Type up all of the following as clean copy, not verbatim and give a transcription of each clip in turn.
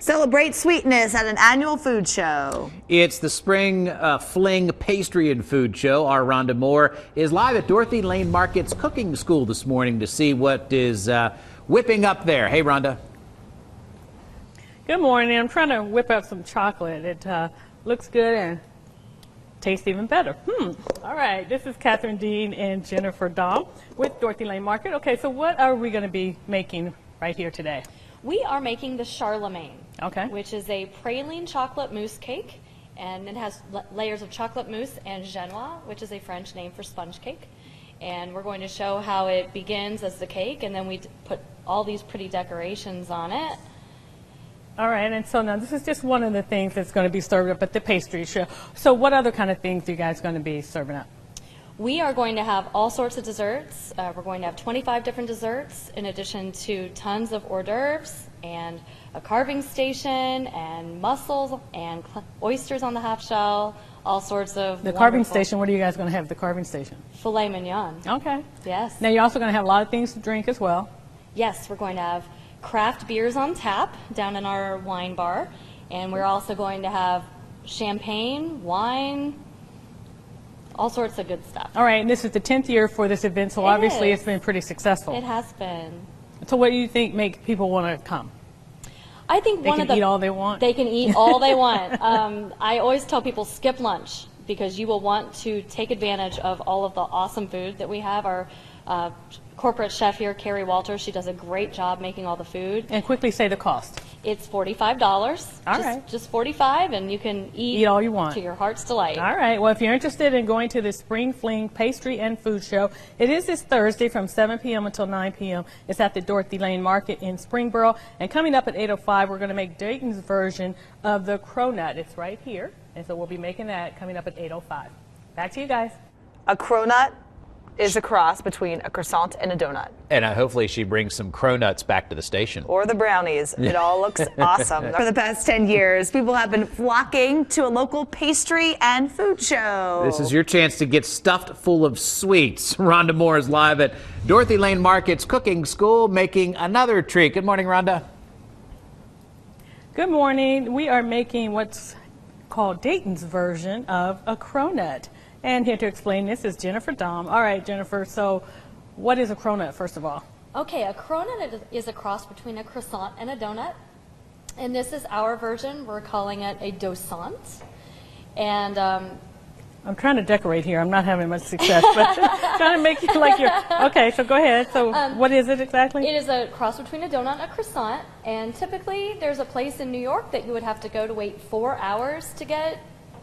Celebrate sweetness at an annual food show. It's the spring Fling Pastry and Food Show. Our Rhonda Moore is live at Dorothy Lane Market's cooking school this morning to see what is whipping up there. Hey, Rhonda. Good morning. I'm trying to whip up some chocolate. It looks good and tastes even better. All right. This is Catherine Dean and Jennifer Dahm with Dorothy Lane Market. Okay, so what are we going to be making right here today? We are making the Charlemagne, okay, which is a praline chocolate mousse cake, and it has layers of chocolate mousse and genoise, which is a French name for sponge cake. And we're going to show how it begins as the cake, and then we put all these pretty decorations on it. All right, and so now this is just one of the things that's going to be served up at the pastry show. So what other kind of things are you guys going to be serving up? We are going to have all sorts of desserts. We're going to have 25 different desserts, in addition to tons of hors d'oeuvres and a carving station and mussels and oysters on the half shell, all sorts of The carving station, what are you guys going to have at the carving station? Filet mignon. Okay. Yes. Now you're also going to have a lot of things to drink as well. Yes, we're going to have craft beers on tap down in our wine bar, and we're also going to have champagne, wine, all sorts of good stuff. All right, and this is the 10th year for this event, so obviously it's been pretty successful. It has been. So what do you think make people want to come? I think they can eat all they want. They can eat all they want. I always tell people skip lunch, because you will want to take advantage of all of the awesome food that we have. Our corporate chef here, Carrie Walters, she does a great job making all the food. And quickly say the cost. It's $45. All right. Just $45, and you can eat all you want to your heart's delight. All right. Well, if you're interested in going to the Spring Fling Pastry and Food Show, it is this Thursday from 7 p.m. until 9 p.m. It's at the Dorothy Lane Market in Springboro. And coming up at 8:05, we're going to make Dayton's version of the cronut. It's right here. And so we'll be making that coming up at 8:05. Back to you guys. A cronut is a cross between a croissant and a donut. And hopefully she brings some cronuts back to the station. Or the brownies. It all looks awesome. For the past 10 years, people have been flocking to a local pastry and food show. This is your chance to get stuffed full of sweets. Rhonda Moore is live at Dorothy Lane Market's cooking school making another treat. Good morning, Rhonda. Good morning. We are making what's called Dayton's version of a cronut. And here to explain this is Jennifer Dahm. All right, Jennifer, so what is a cronut, first of all? Okay, a cronut is a cross between a croissant and a donut. And this is our version. We're calling it a dosant. And I'm trying to decorate here. I'm not having much success, but trying to make it like you're... Okay, so go ahead. So what is it exactly? It is a cross between a donut and a croissant. And typically, there's a place in New York that you would have to go to wait 4 hours to get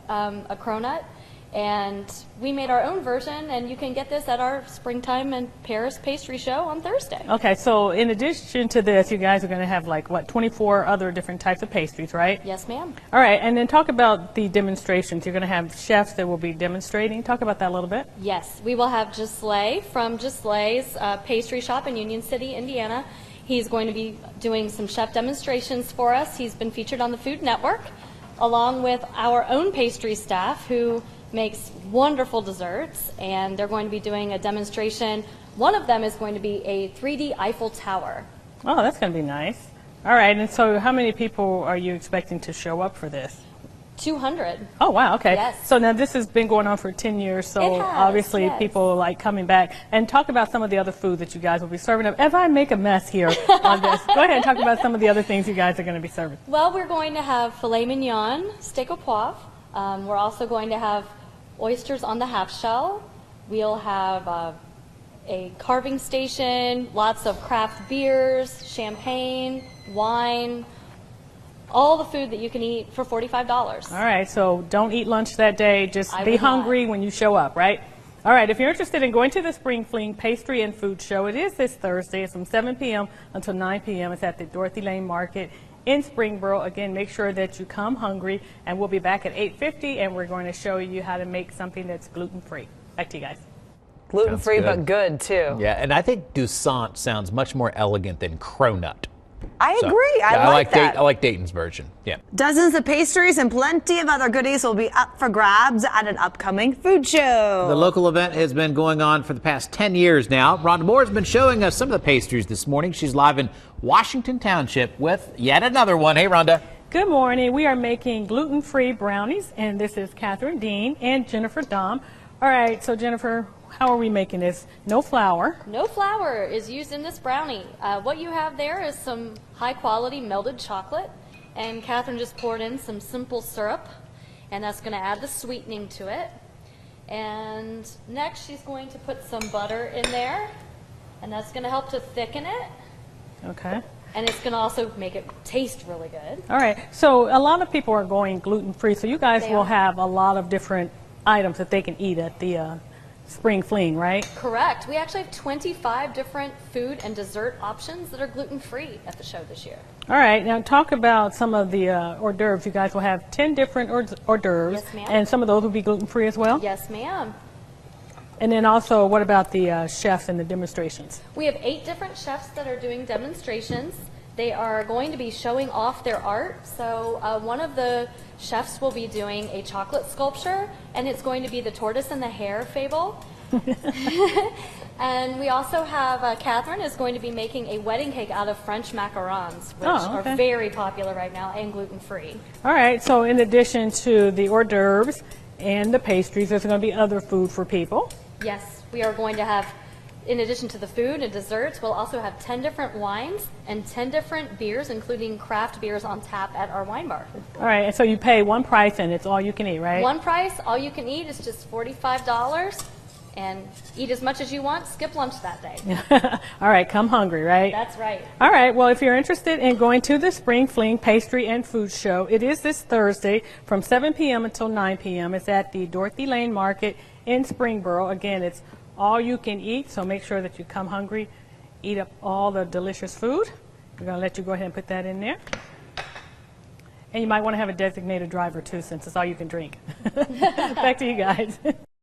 a cronut. And we made our own version, and you can get this at our Springtime in Paris pastry show on Thursday. Okay, so in addition to this, you guys are going to have like, what, 24 other different types of pastries, right? Yes, ma'am. All right, and then talk about the demonstrations. You're going to have chefs that will be demonstrating. Talk about that a little bit. Yes, we will have Gisley from Gisley's pastry shop in Union City, Indiana. He's going to be doing some chef demonstrations for us. He's been featured on the Food Network, along with our own pastry staff who makes wonderful desserts, and they're going to be doing a demonstration. One of them is going to be a 3D Eiffel Tower. Oh, that's going to be nice. All right, and so how many people are you expecting to show up for this? 200. Oh, wow, okay. Yes. So now this has been going on for 10 years, so It has, obviously yes. people like coming back. And talk about some of the other food that you guys will be serving up. If I make a mess here on this, go ahead and talk about some of the other things you guys are going to be serving. Well, we're going to have filet mignon, steak au poivre. We're also going to have oysters on the half shell. We'll have a carving station, lots of craft beers, champagne, wine, all the food that you can eat for $45. All right, so don't eat lunch that day. Just I be will hungry not. when you show up, right? All right, if you're interested in going to the Spring Fling Pastry and Food Show, it is this Thursday. It's from 7 p.m. until 9 p.m. It's at the Dorothy Lane Market in Springboro. Again, make sure that you come hungry, and we'll be back at 8:50, and we're going to show you how to make something that's gluten-free. Back to you guys. Gluten-free, but good, too. Yeah, and I think Dusant sounds much more elegant than cronut. I agree. Yeah, I like that. I like Dayton's version. Yeah. Dozens of pastries and plenty of other goodies will be up for grabs at an upcoming food show. The local event has been going on for the past 10 years now. Rhonda Moore has been showing us some of the pastries this morning. She's live in Washington Township with yet another one. Hey, Rhonda. Good morning. We are making gluten-free brownies, and this is Catherine Dean and Jennifer Dom. All right, so Jennifer, how are we making this? No flour. No flour is used in this brownie. What you have there is some high-quality melted chocolate, and Catherine just poured in some simple syrup, and that's going to add the sweetening to it. And next she's going to put some butter in there, and that's going to help to thicken it. Okay. And it's going to also make it taste really good. All right, so a lot of people are going gluten-free, so you guys They will are. have a lot of different items that they can eat at the Spring Fling, right? Correct. We actually have 25 different food and dessert options that are gluten-free at the show this year. All right, now talk about some of the hors d'oeuvres. You guys will have 10 different hors d'oeuvres, Yes, ma'am. and some of those will be gluten-free as well? Yes, ma'am. And then also, what about the chefs and the demonstrations? We have 8 different chefs that are doing demonstrations. They are going to be showing off their art. So one of the chefs will be doing a chocolate sculpture, and it's going to be the tortoise and the hare fable. And we also have Catherine is going to be making a wedding cake out of French macarons, which Oh, okay. are very popular right now and gluten-free. All right, so in addition to the hors d'oeuvres and the pastries, there's going to be other food for people. Yes, we are going to have, in addition to the food and desserts, we'll also have 10 different wines and 10 different beers, including craft beers on tap at our wine bar. All right, and so you pay one price and it's all you can eat, right? One price, all you can eat is just $45, and eat as much as you want, skip lunch that day. All right, come hungry, right? That's right. All right, well, if you're interested in going to the Spring Fling Pastry and Food Show, it is this Thursday from 7 p.m. until 9 p.m. It's at the Dorothy Lane Market in Springboro. Again, it's all you can eat, so make sure that you come hungry, eat up all the delicious food. We're going to let you go ahead and put that in there. And you might want to have a designated driver, too, since it's all you can drink. Back to you guys.